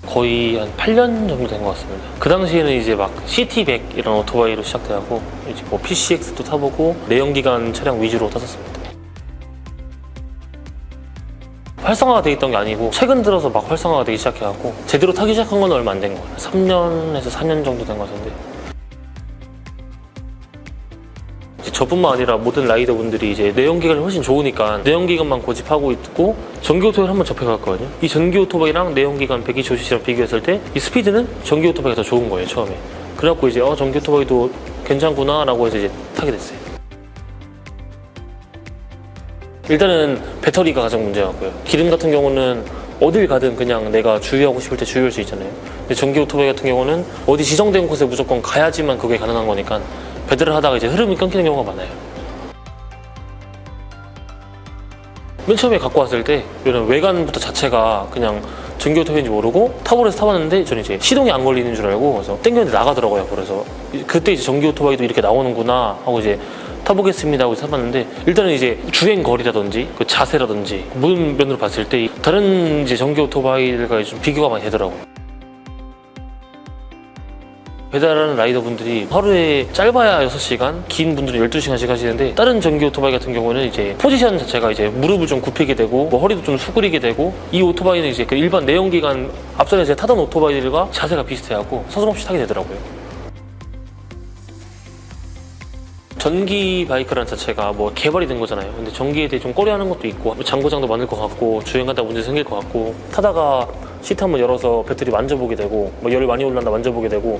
거의 한 8년 정도 된 것 같습니다. 그 당시에는 이제 막 CT100 이런 오토바이로 시작돼갖고 이제 뭐 PCX도 타보고 내연기관 차량 위주로 탔었습니다. 활성화가 돼 있던 게 아니고 최근 들어서 막 활성화가 되기 시작해갖고 제대로 타기 시작한 건 얼마 안 된 것 같아요. 3년에서 4년 정도 된 것 같은데, 저뿐만 아니라 모든 라이더분들이 이제 내연기관이 훨씬 좋으니까 내연기관만 고집하고 있고 전기 오토바이를 한번 접해봤거든요. 이 전기 오토바이랑 내연기관 125cc랑 비교했을 때 이 스피드는 전기 오토바이가 더 좋은 거예요, 처음에. 그래갖고 이제 전기 오토바이도 괜찮구나 라고 해서 이제 타게 됐어요. 일단은 배터리가 가장 문제였고요. 기름 같은 경우는 어딜 가든 그냥 내가 주유하고 싶을 때 주유할 수 있잖아요. 근데 전기 오토바이 같은 경우는 어디 지정된 곳에 무조건 가야지만 그게 가능한 거니까 배달을 하다가 이제 흐름이 끊기는 경우가 많아요. 맨 처음에 갖고 왔을 때 이런 외관부터 자체가 그냥 전기 오토바이인지 모르고 타볼에서 타봤는데 저는 이제 시동이 안 걸리는 줄 알고 그래서 땡겼는데 나가더라고요. 그래서 그때 이제 전기 오토바이도 이렇게 나오는구나 하고 이제 타보겠습니다 하고 타봤는데, 일단은 이제 주행 거리라든지 그 자세라든지 모든 면으로 봤을 때 다른 이제 전기 오토바이들과 좀 비교가 많이 되더라고요. 배달하는 라이더분들이 하루에 짧아야 6시간, 긴 분들은 12시간씩 하시는데, 다른 전기 오토바이 같은 경우는 이제 포지션 자체가 이제 무릎을 좀 굽히게 되고 뭐 허리도 좀 수그리게 되고, 이 오토바이는 이제 그 일반 내연기관 앞전에 제가 타던 오토바이들과 자세가 비슷해하고 서슴없이 타게 되더라고요. 전기 바이크라는 자체가 뭐 개발이 된 거잖아요. 근데 전기에 대해 좀 꺼려하는 것도 있고 장고장도 많을 것 같고 주행하다 문제 생길 것 같고, 타다가 시트 한번 열어서 배터리 만져보게 되고 뭐 열이 많이 올랐나 만져보게 되고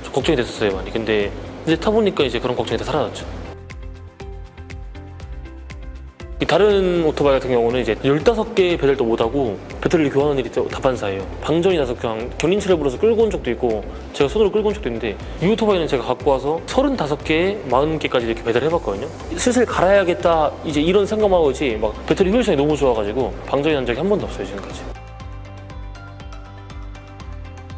좀 걱정이 됐었어요, 많이. 근데 이제 타보니까 이제 그런 걱정이 다 사라졌죠. 다른 오토바이 같은 경우는 이제 15개 배달도 못하고 배터리를 교환하는 일이 다반사예요. 방전이 나서 그냥 견인차를 불러서 끌고 온 적도 있고 제가 손으로 끌고 온 적도 있는데, 이 오토바이는 제가 갖고 와서 35개, 40개까지 이렇게 배달을 해봤거든요. 슬슬 갈아야겠다 이제 이런 생각만 하고지 막 배터리 효율성이 너무 좋아가지고 방전이 난 적이 한 번도 없어요, 지금까지.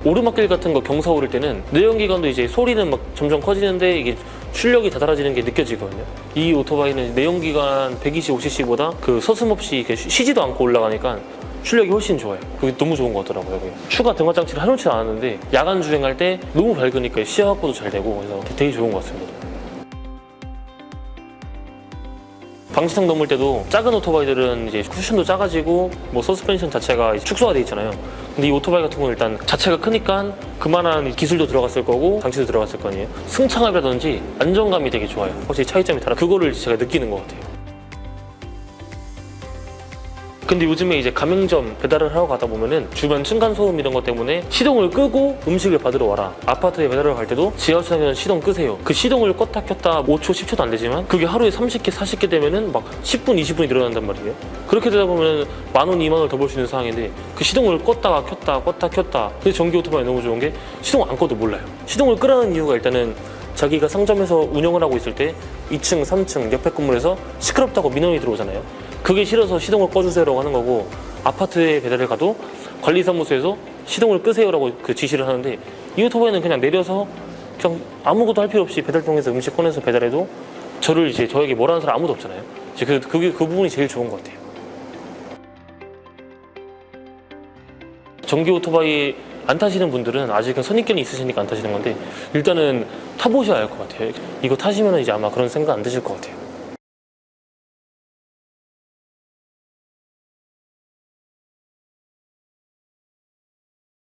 오르막길 같은 거 경사 오를 때는 내연기관도 이제 소리는 막 점점 커지는데 이게 출력이 다달아지는 게 느껴지거든요. 이 오토바이는 내연기관 125cc보다 그 서슴없이 쉬지도 않고 올라가니까 출력이 훨씬 좋아요. 그게 너무 좋은 것 같더라고요. 그게. 추가 등화장치를 해놓지 않았는데 야간 주행할 때 너무 밝으니까 시야 확보도 잘 되고 그래서 되게 좋은 것 같습니다. 방지턱 넘을 때도 작은 오토바이들은 이제 쿠션도 작아지고 뭐 서스펜션 자체가 축소가 돼 있잖아요. 근데 이 오토바이 같은 경우는 일단 자체가 크니까 그만한 기술도 들어갔을 거고 장치도 들어갔을 거 아니에요. 승차감이라든지 안정감이 되게 좋아요. 확실히 차이점이 달라. 그거를 제가 느끼는 것 같아요. 근데 요즘에 이제 가맹점 배달을 하러 가다 보면은 주변 층간소음 이런 것 때문에 시동을 끄고 음식을 받으러 와라, 아파트에 배달을 갈 때도 지하철에서는 시동 끄세요. 그 시동을 껐다 켰다 5초 10초도 안 되지만 그게 하루에 30개 40개 되면은 막 10분 20분이 늘어난단 말이에요. 그렇게 되다 보면은 10,000원 20,000원을 더 벌 수 있는 상황인데 그 시동을 껐다가 켰다. 근데 전기 오토바이 너무 좋은 게 시동 안 꺼도 몰라요. 시동을 끄라는 이유가 일단은 자기가 상점에서 운영을 하고 있을 때 2층 3층 옆에 건물에서 시끄럽다고 민원이 들어오잖아요. 그게 싫어서 시동을 꺼주세요라고 하는 거고, 아파트에 배달을 가도 관리사무소에서 시동을 끄세요라고 그 지시를 하는데, 이 오토바이는 그냥 내려서 그냥 아무것도 할 필요 없이 배달통에서 음식 꺼내서 배달해도 저에게 뭐라는 사람 아무도 없잖아요. 그 부분이 제일 좋은 것 같아요. 전기 오토바이 안 타시는 분들은 아직은 선입견이 있으시니까 안 타시는 건데, 일단은 타보셔야 할 것 같아요. 이거 타시면 이제 아마 그런 생각 안 드실 것 같아요.